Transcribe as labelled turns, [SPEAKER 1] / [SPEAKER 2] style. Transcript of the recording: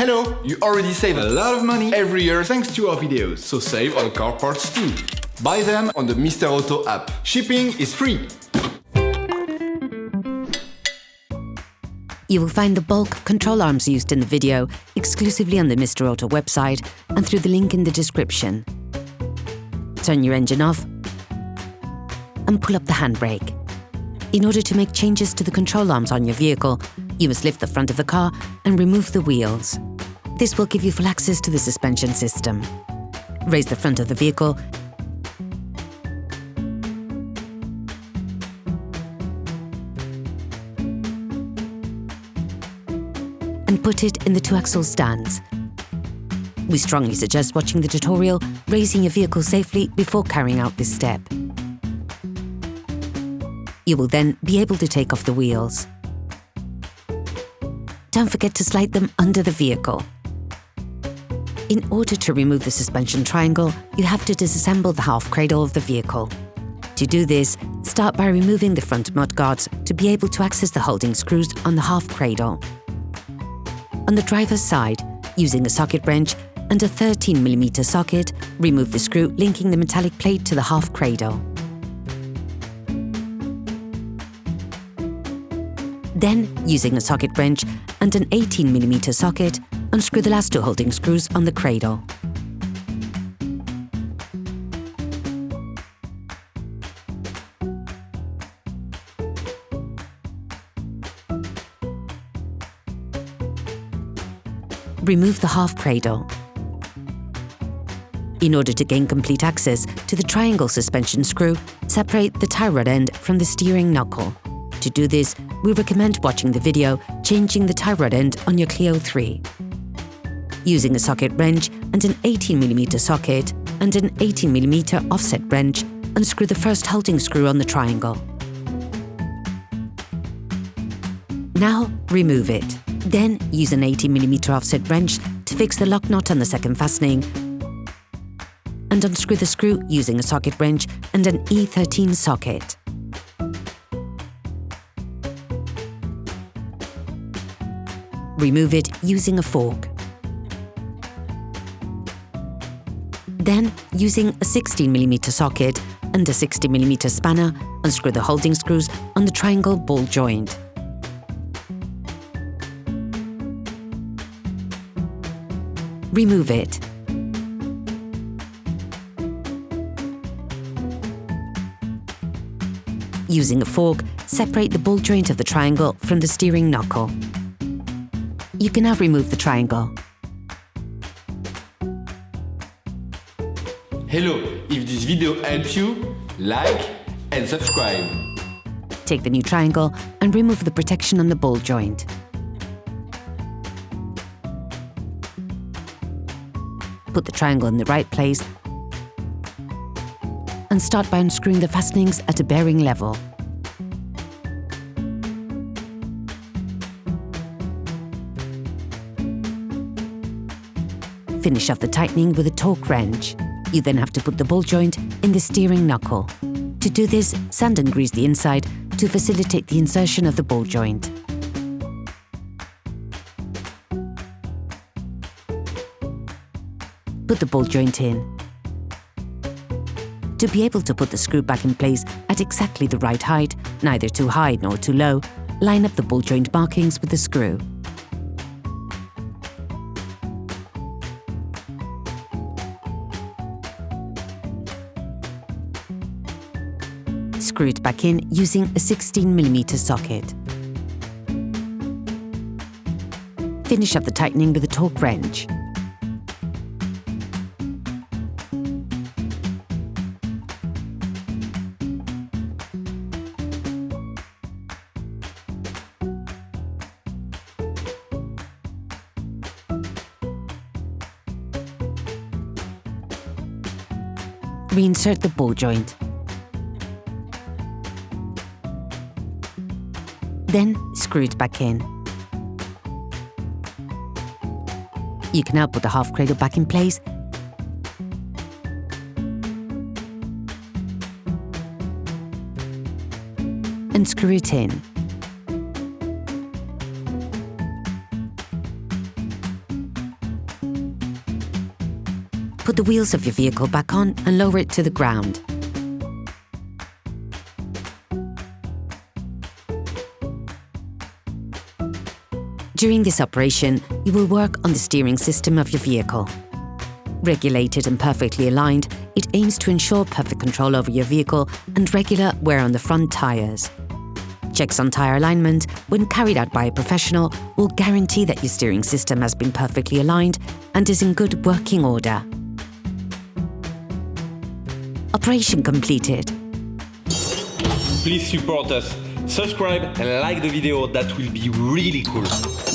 [SPEAKER 1] Hello! You already save a lot of money every year thanks to our videos, so save on car parts too. Buy them on the Mr. Auto app. Shipping is free!
[SPEAKER 2] You will find the bulk control arms used in the video exclusively on the Mr. Auto website and through the link in the description. Turn your engine off and pull up the handbrake. In order to make changes to the control arms on your vehicle, you must lift the front of the car and remove the wheels. This will give you full access to the suspension system. Raise the front of the vehicle and put it in the 2-axle stands. We strongly suggest watching the tutorial, raising your vehicle safely before carrying out this step. You will then be able to take off the wheels. Don't forget to slide them under the vehicle. In order to remove the suspension triangle, you have to disassemble the half cradle of the vehicle. To do this, start by removing the front mudguards to be able to access the holding screws on the half cradle. On the driver's side, using a socket wrench and a 13mm socket, remove the screw linking the metallic plate to the half cradle. Then, using a socket wrench and an 18mm socket, unscrew the last 2 holding screws on the cradle. Remove the half cradle. In order to gain complete access to the triangle suspension screw, separate the tie rod end from the steering knuckle. To do this, we recommend watching the video changing the tie rod end on your Clio 3. Using a socket wrench and an 18mm socket and an 18mm offset wrench, unscrew the first holding screw on the triangle. Now remove it. Then use an 18mm offset wrench to fix the lock nut on the second fastening and unscrew the screw using a socket wrench and an E13 socket. Remove it using a fork. Then, using a 16mm socket and a 60mm spanner, unscrew the holding screws on the triangle ball joint. Remove it. Using a fork, separate the ball joint of the triangle from the steering knuckle. You can now remove the triangle.
[SPEAKER 1] Hello! If this video helps you, like and subscribe.
[SPEAKER 2] Take the new triangle and remove the protection on the ball joint. Put the triangle in the right place and start by unscrewing the fastenings at a bearing level. Finish off the tightening with a Torx wrench. You then have to put the ball joint in the steering knuckle. To do this, sand and grease the inside to facilitate the insertion of the ball joint. Put the ball joint in. To be able to put the screw back in place at exactly the right height, neither too high nor too low, line up the ball joint markings with the screw. Screw it back in using a 16mm socket. Finish up the tightening with a Torx wrench. Reinsert the ball joint. Then screw it back in. You can now put the half cradle back in place and screw it in. Put the wheels of your vehicle back on and lower it to the ground. During this operation, you will work on the steering system of your vehicle. Regulated and perfectly aligned, it aims to ensure perfect control over your vehicle and regular wear on the front tyres. Checks on tyre alignment, when carried out by a professional, will guarantee that your steering system has been perfectly aligned and is in good working order. Operation completed.
[SPEAKER 3] Please support us. Subscribe and like the video, that will be really cool.